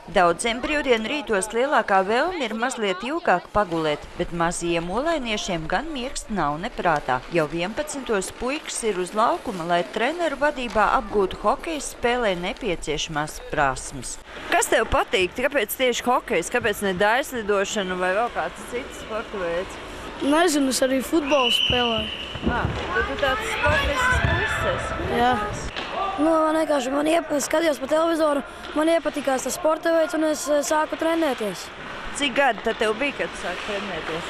Daudziem brīvdienu rītos lielākā vēlme ir mazliet ilgāk pagulēt, bet mazajiem olēniešiem gan miegs nav neprātā. Jau 11. puikas ir uz laukuma, lai treneru vadībā apgūtu hokeja spēlē nepieciešamās prasmes. Kas tev patīk? Kāpēc tieši hokejs? Kāpēc ne daļslidošana vai vēl kāds cits sporta veids? Nezinu, es arī futbolu spēlēju. Tad tu tāds sportisks puisis? Jā. Man vienkārši skatījos pa televizoru, man iepatikās tas sporta veids un es sāku trenēties. Cik gadi tad tev bija, kad sāki trenēties?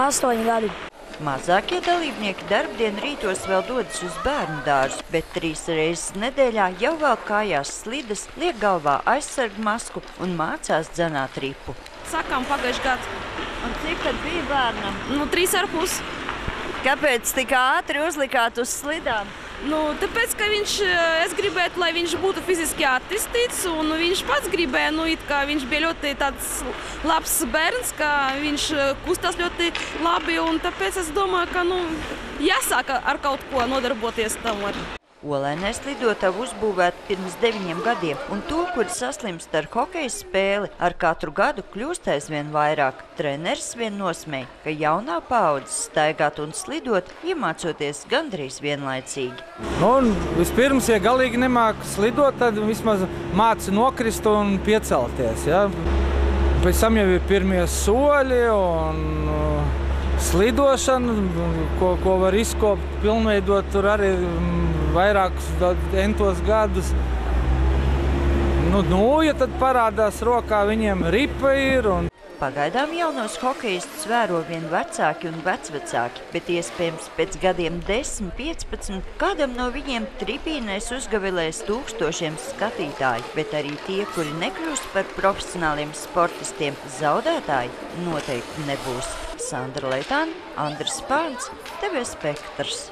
8 gadi. Mazākie dalībnieki darbdienu rītos vēl dodas uz bērnu dārzu, bet 3 reizes nedēļā jau vēl kājās slidas, liek galvā aizsargu masku un mācās dzenāt ripu. Sākām pagājuši gadu. Un cik tad bija bērnam? 3,5. Kāpēc tik ātri uzlikāt uz slidām? Tāpēc, ka es gribētu, lai viņš būtu fiziski attīstīts, un viņš pats gribēja, viņš bija ļoti tāds labs bērns, ka viņš kustās ļoti labi, un tāpēc es domāju, ka jāsāk ar kaut ko nodarboties tam. Olēnais lidotavu uzbūvēta pirms 9 gadiem, un to, kuri saslimst ar hokeja spēli, ar katru gadu kļūst aizvien vairāk. Treneris vien nosmēja, ka jaunā paudze staigāt un slidot, iemācoties gandrīz vienlaicīgi. Vispirms, ja galīgi nemāk slidot, tad vismaz māci nokrist un piecelties. Ja? Pēc tam jau ir pirmie soļi un slidošana, ko var izkopt, pilnveidot tur arī vairākus entos gadus. Ja tad parādās rokā, viņiem ripa ir. Pagaidām jaunos hokejistus vēro vien vecāki un vecvecāki, bet iespējams pēc gadiem 10, 15 kādam no viņiem tribīnēs uzgavilēs tūkstošiem skatītāju, bet arī tie, kuri nekļūst par profesionāliem sportistiem, zaudētāji noteikti nebūs. Sandra Leitāne, Andris Spārns, TV Spektrs.